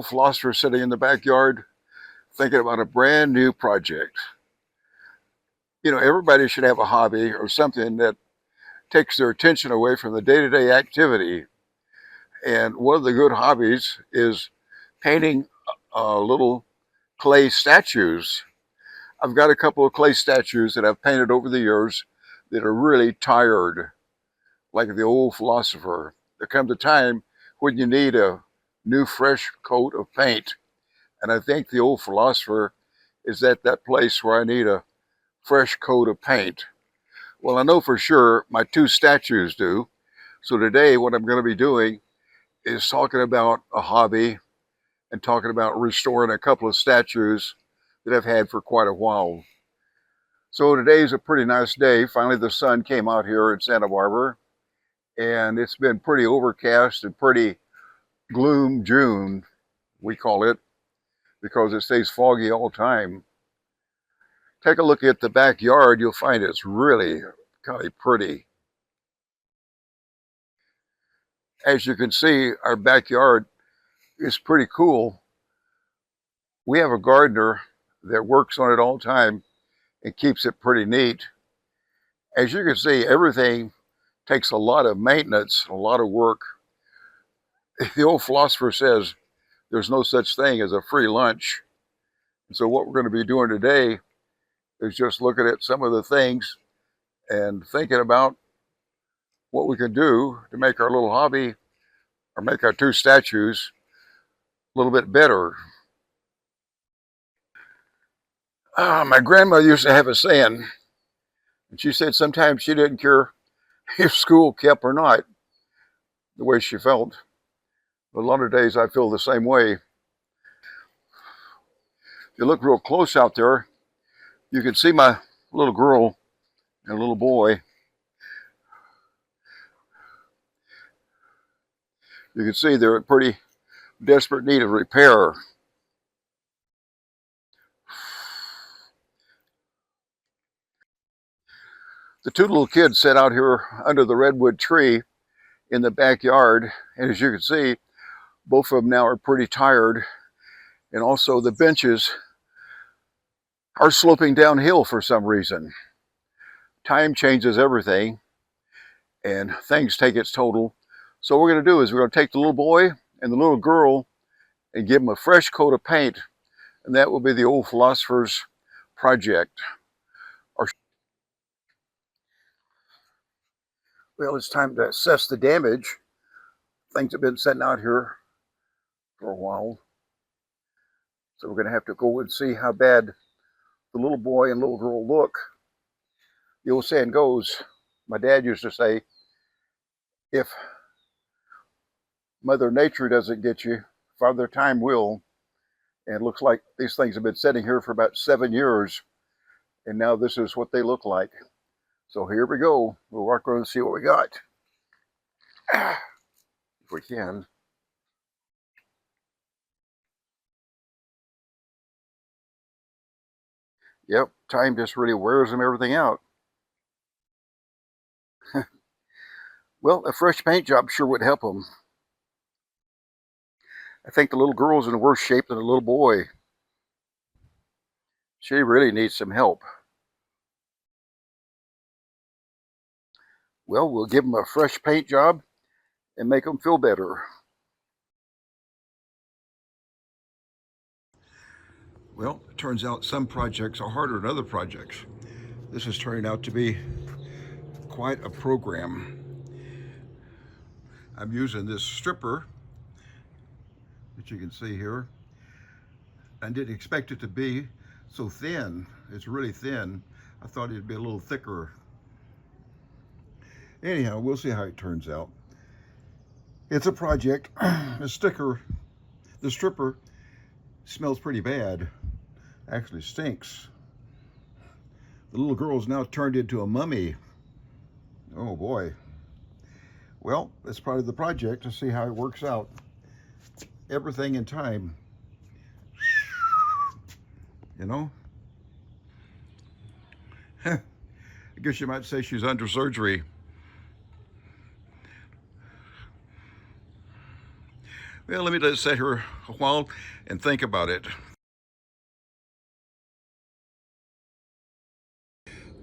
old philosopher sitting in the backyard thinking about a brand new project. You know, everybody should have a hobby or something that takes their attention away from the day-to-day activity. And one of the good hobbies is painting little clay statues. I've got a couple of clay statues that I've painted over the years that are really tired, like the old philosopher. There comes a time when you need a new, fresh coat of paint. And I think the old philosopher is at that place where I need a fresh coat of paint. Well, I know for sure my two statues do. So today, what I'm going to be doing is talking about a hobby and talking about restoring a couple of statues that I've had for quite a while. So today's a pretty nice day. Finally, the sun came out here in Santa Barbara, and it's been pretty overcast and pretty gloom June, we call it, because it stays foggy all the time. Take a look at the backyard, you'll find it's really kind of pretty. As you can see, our backyard is pretty cool. We have a gardener that works on it all the time and keeps it pretty neat. As you can see, everything takes a lot of maintenance, a lot of work. The old philosopher says there's no such thing as a free lunch. And so what we're going to be doing today is just looking at some of the things and thinking about what we can do to make our little hobby or make our two statues a little bit better. My grandma used to have a saying, and she said sometimes she didn't care if school kept or not, the way she felt. But a lot of days I feel the same way. If you look real close out there, you can see my little girl and little boy. You can see they're in pretty desperate need of repair. The two little kids sat out here under the redwood tree in the backyard, and as you can see, both of them now are pretty tired, and also the benches are sloping downhill for some reason. Time changes everything, and things take its total. So what we're going to do is we're going to take the little boy and the little girl and give them a fresh coat of paint, and that will be the old philosopher's project. Well, it's time to assess the damage. Things have been sitting out here for a while, so we're going to have to go and see how bad the little boy and little girl look. The old saying goes, my dad used to say, if Mother Nature doesn't get you, Father Time will. And it looks like these things have been sitting here for about 7 years, and now this is what they look like. So here we go. We'll walk around and see what we got. If we can. Yep, time just really wears them everything out. Well, a fresh paint job sure would help them. I think the little girl's in worse shape than the little boy. She really needs some help. Well, we'll give them a fresh paint job and make them feel better. Well, it turns out some projects are harder than other projects. This is turning out to be quite a program. I'm using this stripper that you can see here. I didn't expect it to be so thin. It's really thin. I thought it'd be a little thicker. Anyhow, we'll see how it turns out. It's a project. The stripper smells pretty bad. Actually stinks. The little girl's now turned into a mummy. Oh boy. Well, that's part of the project to see how it works out. Everything in time. You know? I guess you might say she's under surgery. Well, let me just sit here a while and think about it.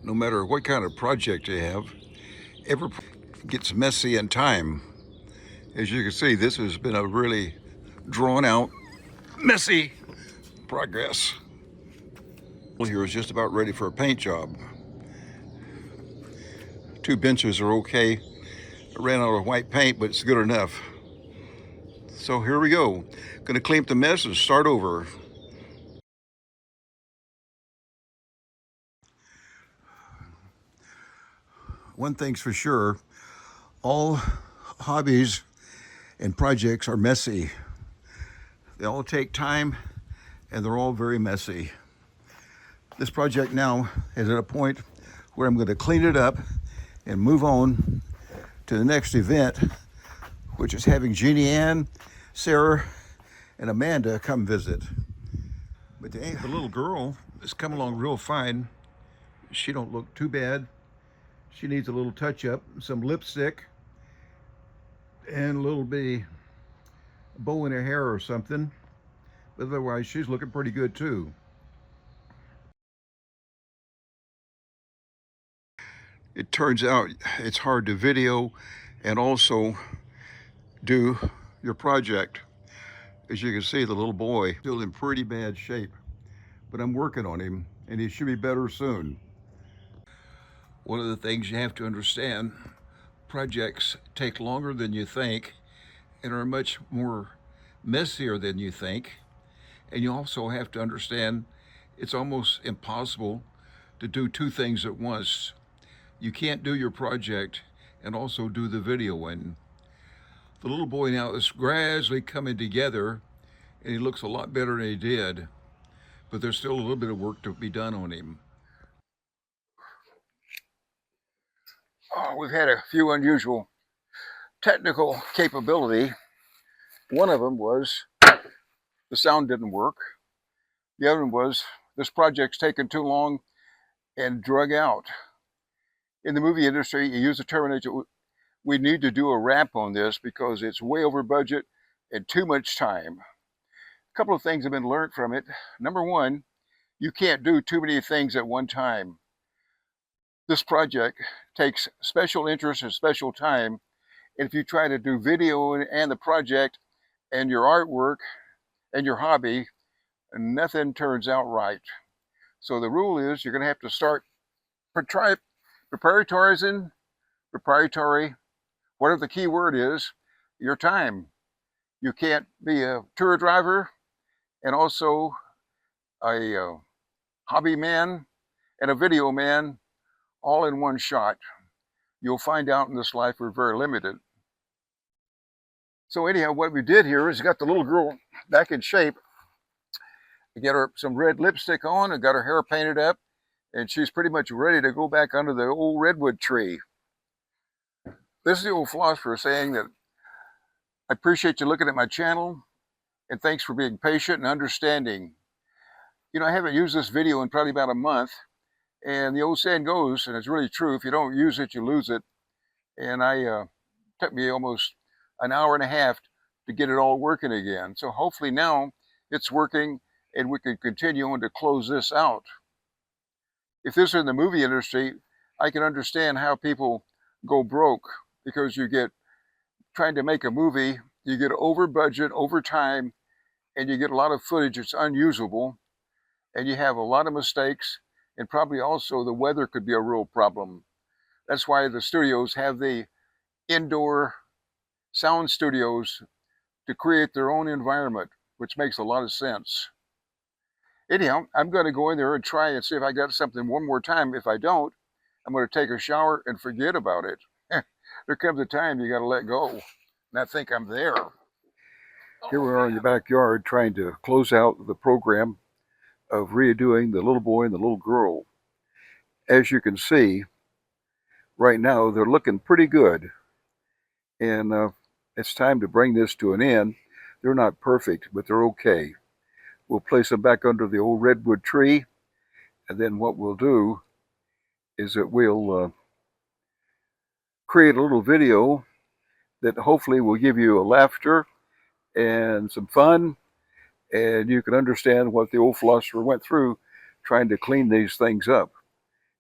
No matter what kind of project you have, every gets messy in time. As you can see, this has been a really drawn out, messy progress. Here is just about ready for a paint job. 2 benches are okay. I ran out of white paint, but it's good enough. So here we go. Gonna clean up the mess and start over. One thing's for sure, all hobbies and projects are messy. They all take time and they're all very messy. This project now is at a point where I'm going to clean it up and move on to the next event, which is having Jeannie Ann, Sarah, and Amanda come visit. But the little girl has come along real fine. She don't look too bad. She needs a little touch up, some lipstick, and a little bitty bow in her hair or something. But otherwise, she's looking pretty good too. It turns out it's hard to video and also do your project. As you can see, the little boy still in pretty bad shape, but I'm working on him and he should be better soon. One of the things you have to understand, projects take longer than you think and are much more messier than you think. And you also have to understand it's almost impossible to do 2 things at once. You can't do your project and also do the videoing. The little boy now is gradually coming together and he looks a lot better than he did, but there's still a little bit of work to be done on him. We've had a few unusual technical capability. One of them was the sound didn't work. The other one was this project's taken too long and drug out. In the movie industry, you use the terminology, we need to do a wrap on this because it's way over budget and too much time. A couple of things have been learned from it. Number one, you can't do too many things at one time. This project takes special interest and special time. And if you try to do video and the project and your artwork and your hobby, nothing turns out right. So the rule is you're going to have to start proprietorizing, whatever the key word is, your time. You can't be a tour driver and also a hobby man and a video man all in one shot. You'll find out in this life we're very limited. So anyhow, what we did here is got the little girl back in shape. We got her some red lipstick on and got her hair painted up, and she's pretty much ready to go back under the old redwood tree. This is the old philosopher saying that I appreciate you looking at my channel and thanks for being patient and understanding. You know, I haven't used this video in probably about a month, and the old saying goes, and it's really true, if you don't use it, you lose it. And took me almost an hour and a half to get it all working again. So hopefully now it's working and we can continue on to close this out. If this were in the movie industry, I can understand how people go broke because you get trying to make a movie, you get over budget, over time, and you get a lot of footage that's unusable, and you have a lot of mistakes, and probably also the weather could be a real problem. That's why the studios have the indoor sound studios to create their own environment, which makes a lot of sense. Anyhow, I'm going to go in there and try and see if I got something one more time. If I don't, I'm going to take a shower and forget about it. There comes a time you got to let go, and I think I'm there. Here we are in the backyard trying to close out the program of redoing the little boy and the little girl. As you can see, right now they're looking pretty good, and it's time to bring this to an end. They're not perfect, but they're okay. We'll place them back under the old redwood tree, and then what we'll do is that we'll create a little video that hopefully will give you a laughter and some fun, and you can understand what the old philosopher went through trying to clean these things up.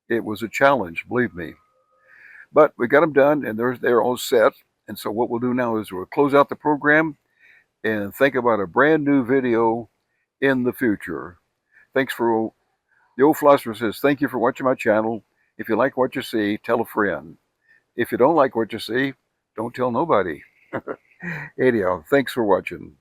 It was a challenge, believe me. But we got them done, and they're all set. And so what we'll do now is we'll close out the program and think about a brand new video in the future. Thanks for, the old philosopher says, thank you for watching my channel. If you like what you see, tell a friend. If you don't like what you see, don't tell nobody. Anyhow, thanks for watching.